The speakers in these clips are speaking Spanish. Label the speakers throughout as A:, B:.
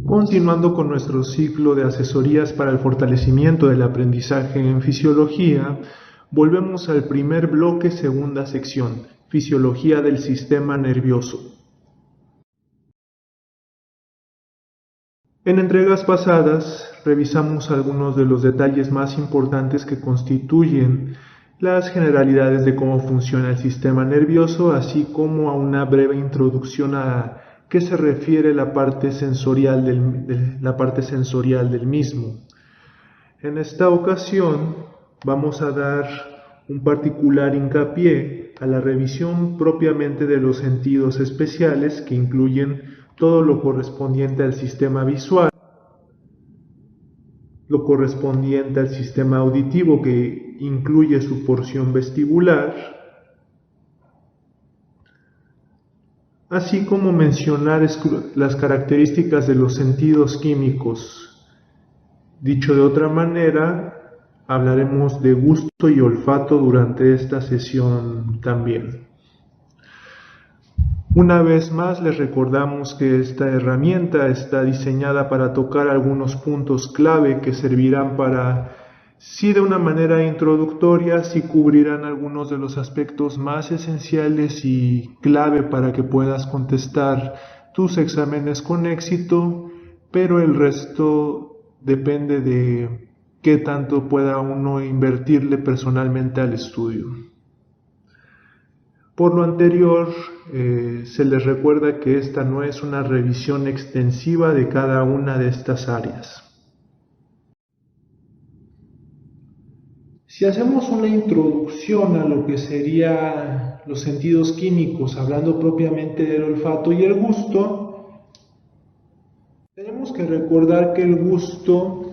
A: Continuando con nuestro ciclo de asesorías para el fortalecimiento del aprendizaje en fisiología, volvemos al primer bloque, segunda sección, fisiología del sistema nervioso. En entregas pasadas revisamos algunos de los detalles más importantes que constituyen las generalidades de cómo funciona el sistema nervioso, así como a una breve introducción a qué se refiere la parte sensorial del mismo. En esta ocasión vamos a dar un particular hincapié a la revisión propiamente de los sentidos especiales, que incluyen todo lo correspondiente al sistema visual, lo correspondiente al sistema auditivo, que incluye su porción vestibular, así como mencionar las características de los sentidos químicos. Dicho de otra manera, hablaremos de gusto y olfato durante esta sesión también. Una vez más les recordamos que esta herramienta está diseñada para tocar algunos puntos clave que servirán para, sí de una manera introductoria, sí cubrirán algunos de los aspectos más esenciales y clave para que puedas contestar tus exámenes con éxito, pero el resto depende de qué tanto pueda uno invertirle personalmente al estudio. Por lo anterior, se les recuerda que esta no es una revisión extensiva de cada una de estas áreas. Si hacemos una introducción a lo que serían los sentidos químicos, hablando propiamente del olfato y el gusto, tenemos que recordar que el gusto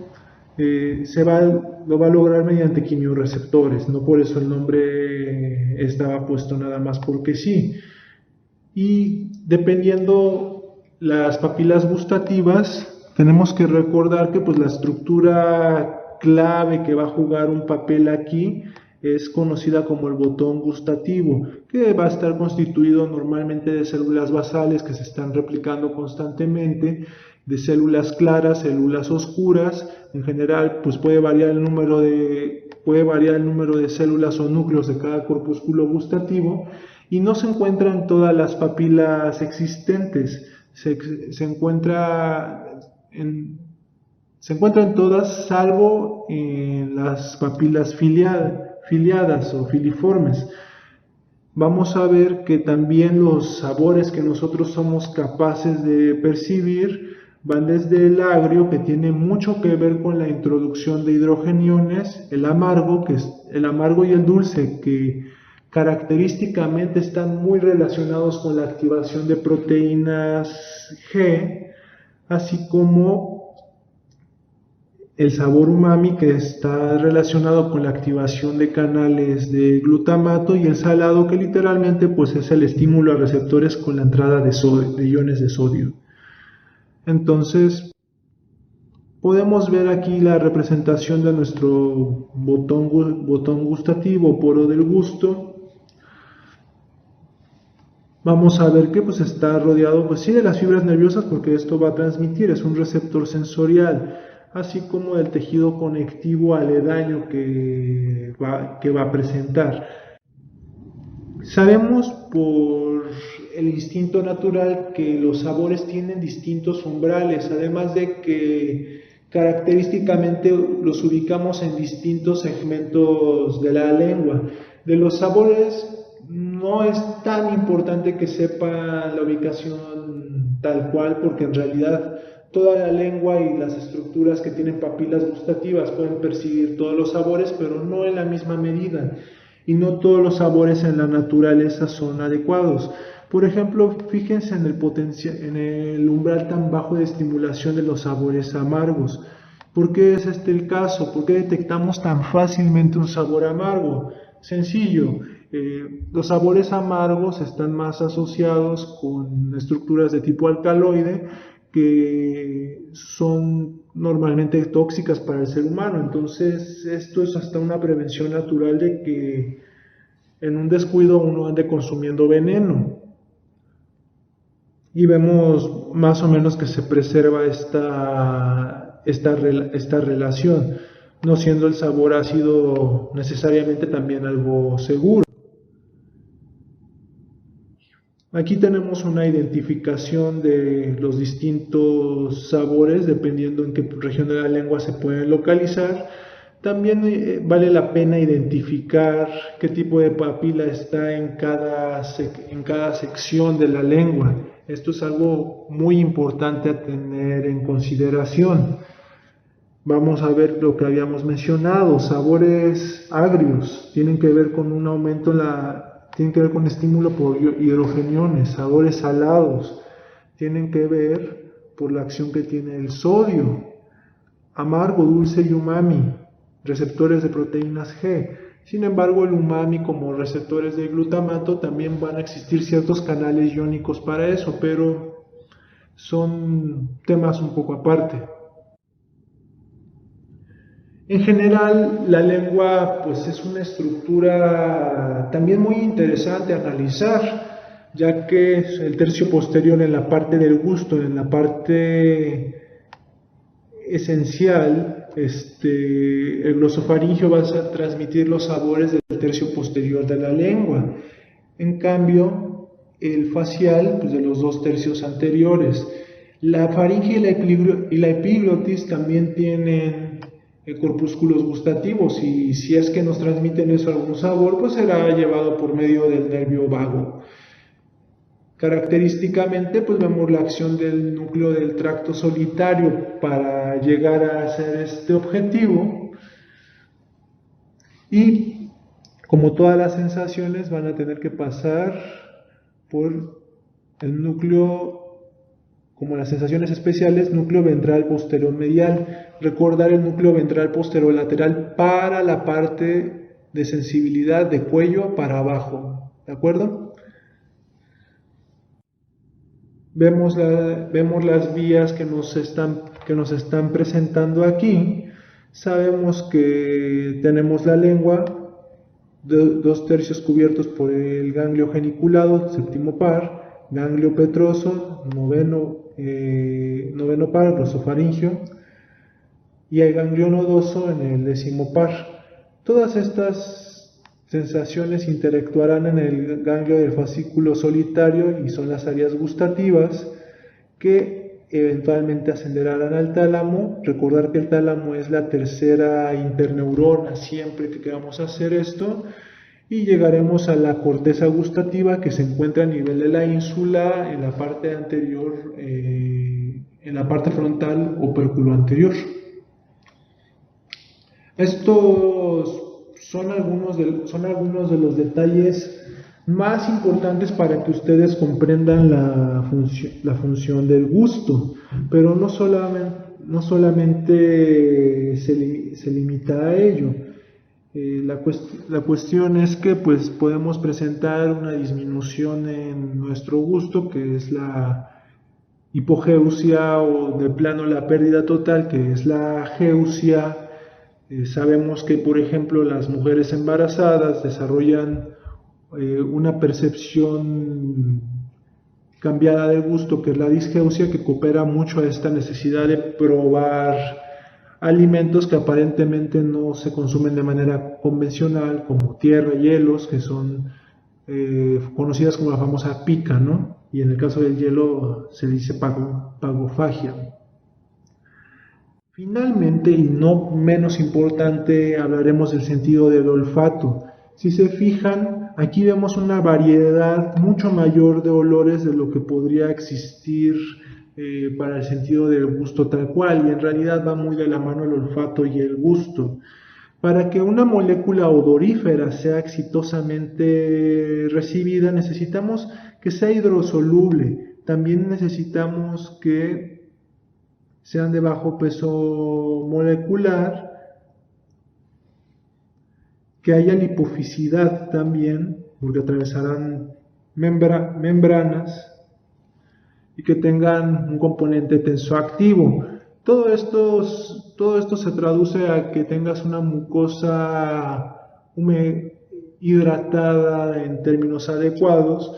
A: lo va a lograr mediante quimiorreceptores, no por eso el nombre estaba puesto nada más porque sí. Y dependiendo las papilas gustativas, tenemos que recordar que pues la estructura clave que va a jugar un papel aquí es conocida como el botón gustativo, que va a estar constituido normalmente de células basales que se están replicando constantemente, de células claras, células oscuras. En general, pues puede variar el número de células o núcleos de cada corpúsculo gustativo, y no se encuentra en todas las papilas existentes. Se encuentra en todas, salvo en las papilas filiadas o filiformes. Vamos a ver que también los sabores que nosotros somos capaces de percibir van desde el agrio, que tiene mucho que ver con la introducción de hidrogeniones, el amargo y el dulce, que característicamente están muy relacionados con la activación de proteínas G, así como el sabor umami, que está relacionado con la activación de canales de glutamato, y el salado, que literalmente pues es el estímulo a receptores con la entrada de iones de sodio. Entonces, podemos ver aquí la representación de nuestro botón gustativo, poro del gusto. Vamos a ver que pues está rodeado pues sí de las fibras nerviosas, porque esto va a transmitir, es un receptor sensorial, así como del tejido conectivo aledaño que va a presentar. Sabemos por el instinto natural que los sabores tienen distintos umbrales, además de que característicamente los ubicamos en distintos segmentos de la lengua. De los sabores no es tan importante que sepa la ubicación tal cual, porque en realidad toda la lengua y las estructuras que tienen papilas gustativas pueden percibir todos los sabores, pero no en la misma medida. Y no todos los sabores en la naturaleza son adecuados. Por ejemplo, fíjense en el umbral tan bajo de estimulación de los sabores amargos. ¿Por qué es este el caso? ¿Por qué detectamos tan fácilmente un sabor amargo? Sencillo, los sabores amargos están más asociados con estructuras de tipo alcaloide, que son normalmente tóxicas para el ser humano. Entonces, esto es hasta una prevención natural de que en un descuido uno ande consumiendo veneno. y vemos más o menos que se preserva esta relación, no siendo el sabor ácido necesariamente también algo seguro. Aquí tenemos una identificación de los distintos sabores dependiendo en qué región de la lengua se pueden localizar. También vale la pena identificar qué tipo de papila está en cada sección de la lengua. Esto es algo muy importante a tener en consideración. Vamos a ver lo que habíamos mencionado, sabores agrios, tienen que ver con un aumento tienen que ver con estímulo por hidrogeniones, sabores salados, tienen que ver por la acción que tiene el sodio, amargo, dulce y umami, receptores de proteínas G. Sin embargo, el umami como receptores de glutamato también van a existir ciertos canales iónicos para eso, pero son temas un poco aparte. En general, la lengua pues es una estructura también muy interesante a analizar, ya que el tercio posterior en la parte del gusto, en la parte esencial, el glosofaringio va a transmitir los sabores del tercio posterior de la lengua. En cambio, el facial, pues de los 2 tercios anteriores. La faringe y la epiglotis también tienen corpúsculos gustativos, y si es que nos transmiten eso algún sabor, pues será llevado por medio del nervio vago. Característicamente, pues vemos la acción del núcleo del tracto solitario para llegar a hacer este objetivo, y como todas las sensaciones van a tener que pasar por el núcleo, como las sensaciones especiales, núcleo ventral posterior medial. Recordar el núcleo ventral posterior lateral para la parte de sensibilidad de cuello para abajo, ¿de acuerdo? Vemos las vías que nos están presentando aquí. Sabemos que tenemos la lengua, 2 tercios cubiertos por el ganglio geniculado, séptimo par, ganglio petroso, noveno par, glosofaringio, y el ganglio nodoso en el 10º par. Todas estas sensaciones interactuarán en el ganglio del fascículo solitario y son las áreas gustativas que eventualmente ascenderán al tálamo. Recordar que el tálamo es la tercera interneurona siempre que queramos hacer esto, y llegaremos a la corteza gustativa, que se encuentra a nivel de la ínsula en la parte anterior, en la parte frontal opérculo anterior. Estos son algunos de los detalles más importantes para que ustedes comprendan la función del gusto, pero no solamente se limita a ello. La cuestión es que pues podemos presentar una disminución en nuestro gusto, que es la hipogeusia, o de plano la pérdida total, que es la ageusia. Sabemos que, por ejemplo, las mujeres embarazadas desarrollan una percepción cambiada del gusto, que es la disgeusia, que coopera mucho a esta necesidad de probar alimentos que aparentemente no se consumen de manera convencional, como tierra, hielos, que son conocidas como la famosa pica, ¿no? Y en el caso del hielo se dice pagofagia. Finalmente, y no menos importante, hablaremos del sentido del olfato. Si se fijan, aquí vemos una variedad mucho mayor de olores de lo que podría existir para el sentido del gusto tal cual, y en realidad va muy de la mano el olfato y el gusto. Para que una molécula odorífera sea exitosamente recibida, necesitamos que sea hidrosoluble. También necesitamos que sean de bajo peso molecular, que haya lipoficidad también, porque atravesarán membranas, y que tengan un componente tensoactivo. Todo esto se traduce a que tengas una mucosa hidratada en términos adecuados,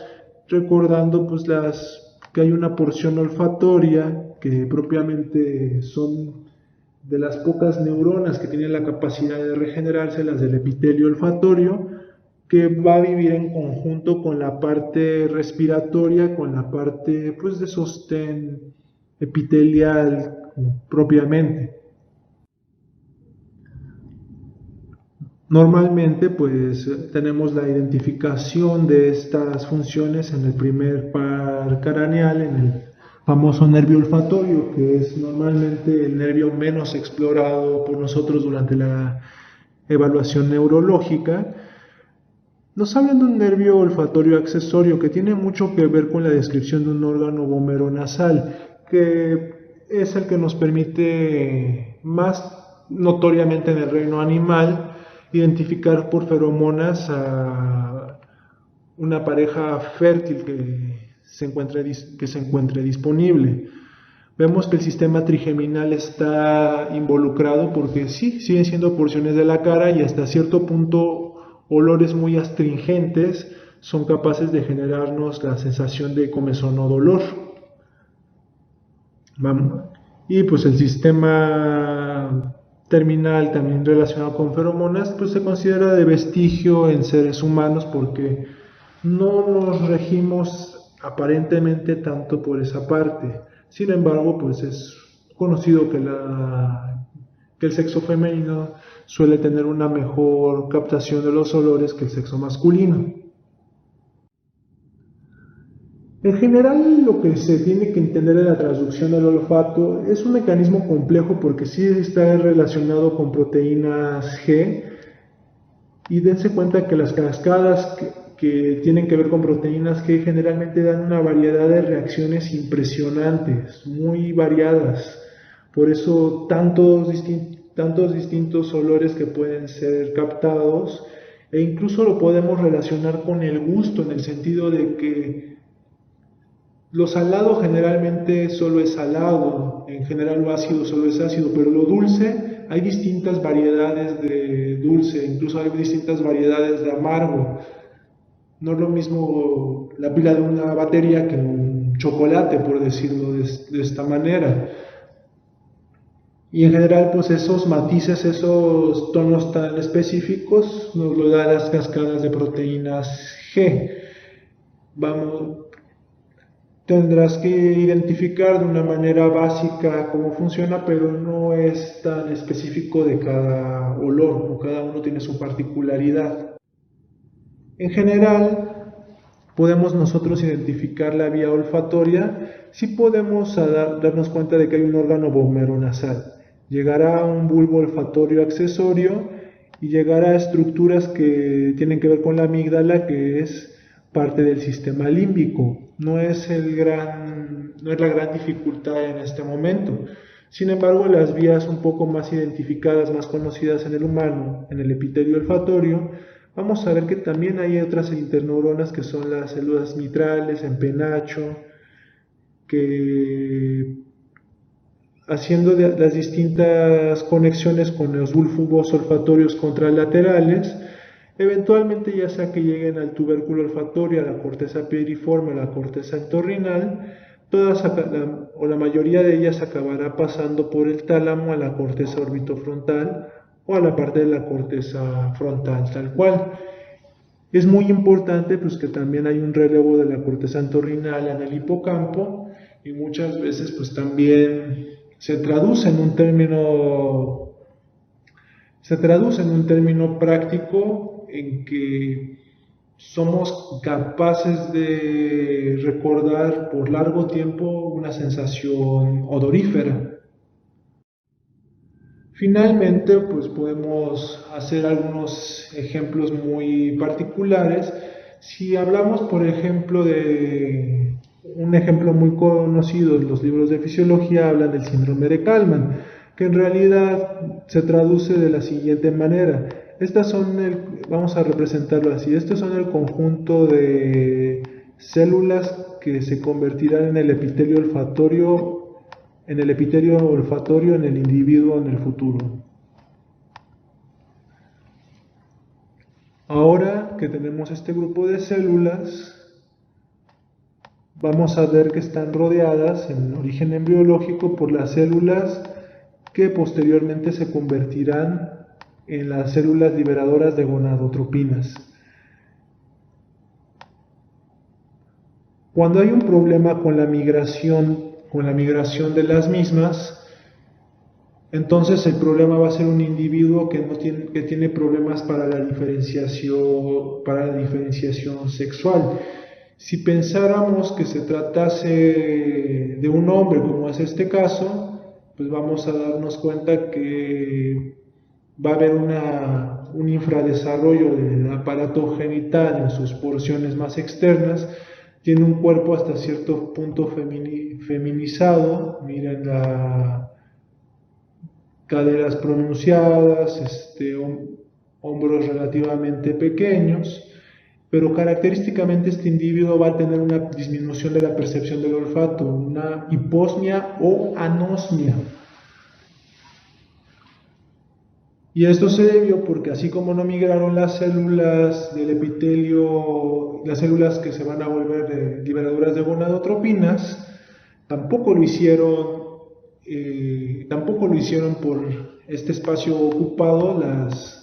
A: recordando pues las que hay una porción olfatoria que propiamente son de las pocas neuronas que tienen la capacidad de regenerarse, las del epitelio olfatorio, que va a vivir en conjunto con la parte respiratoria, con la parte pues de sostén epitelial propiamente. Normalmente pues tenemos la identificación de estas funciones en el primer par craneal, en el famoso nervio olfatorio, que es normalmente el nervio menos explorado por nosotros durante la evaluación neurológica. Nos hablan de un nervio olfatorio accesorio que tiene mucho que ver con la descripción de un órgano vomeronasal, que es el que nos permite más notoriamente en el reino animal identificar por feromonas a una pareja fértil que se encuentre disponible. Vemos que el sistema trigeminal está involucrado porque sí, siguen siendo porciones de la cara y hasta cierto punto olores muy astringentes son capaces de generarnos la sensación de comezón o dolor. Vamos. Y pues el sistema terminal también relacionado con feromonas pues se considera de vestigio en seres humanos porque no nos regimos aparentemente tanto por esa parte. Sin embargo, pues es conocido que el sexo femenino suele tener una mejor captación de los olores que el sexo masculino. En general, lo que se tiene que entender en la traducción del olfato es un mecanismo complejo porque sí está relacionado con proteínas G, y dense cuenta que las cascadas que tienen que ver con proteínas G generalmente dan una variedad de reacciones impresionantes, muy variadas. Por eso tantos distintos olores que pueden ser captados, e incluso lo podemos relacionar con el gusto en el sentido de que lo salado generalmente solo es salado, en general lo ácido solo es ácido, pero lo dulce hay distintas variedades de dulce, incluso hay distintas variedades de amargo. No es lo mismo la pila de una batería que un chocolate, por decirlo de esta manera. Y en general, pues esos matices, esos tonos tan específicos nos lo dan las cascadas de proteínas G. Vamos, tendrás que identificar de una manera básica cómo funciona, pero no es tan específico de cada olor, o cada uno tiene su particularidad. En general, podemos nosotros identificar la vía olfatoria si podemos darnos cuenta de que hay un órgano vomeronasal. Llegará a un bulbo olfatorio accesorio y llegará a estructuras que tienen que ver con la amígdala, que es parte del sistema límbico. No es la gran dificultad en este momento. Sin embargo, las vías un poco más identificadas, más conocidas en el humano, en el epitelio olfatorio, vamos a ver que también hay otras interneuronas que son las células mitrales en penacho, que haciendo las distintas conexiones con los bulbos olfatorios contralaterales, eventualmente ya sea que lleguen al tubérculo olfatorio, a la corteza piriforme, a la corteza entorrinal, todas o la mayoría de ellas acabará pasando por el tálamo a la corteza orbitofrontal o a la parte de la corteza frontal tal cual. Es muy importante pues que también hay un relevo de la corteza entorrinal en el hipocampo y muchas veces pues también se traduce en un término práctico en que somos capaces de recordar por largo tiempo una sensación odorífera. Finalmente, pues podemos hacer algunos ejemplos muy particulares. Si hablamos, por ejemplo, de un ejemplo muy conocido en los libros de fisiología, hablan del síndrome de Kallmann, que en realidad se traduce de la siguiente manera. Vamos a representarlo así, estos son el conjunto de células que se convertirán en el epitelio olfatorio en el individuo en el futuro. Ahora que tenemos este grupo de células, vamos a ver que están rodeadas en origen embriológico por las células que posteriormente se convertirán en las células liberadoras de gonadotropinas. Cuando hay un problema con la migración de las mismas, entonces el problema va a ser un individuo que tiene problemas para la diferenciación sexual. Si pensáramos que se tratase de un hombre, como es este caso, pues vamos a darnos cuenta que va a haber un infradesarrollo del aparato genital en sus porciones más externas. Tiene un cuerpo hasta cierto punto feminizado. Miren, caderas pronunciadas, hombros relativamente pequeños, pero característicamente este individuo va a tener una disminución de la percepción del olfato, una hiposmia o anosmia. Y esto se debió porque así como no migraron las células del epitelio, las células que se van a volver liberadoras de gonadotropinas, tampoco lo hicieron por este espacio ocupado las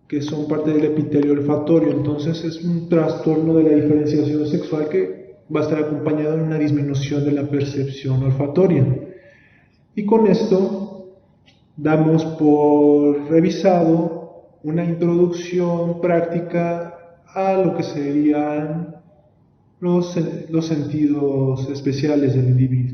A: que son parte del epitelio olfatorio. Entonces es un trastorno de la diferenciación sexual que va a estar acompañado de una disminución de la percepción olfatoria. Y con esto damos por revisado una introducción práctica a lo que serían los sentidos especiales del individuo.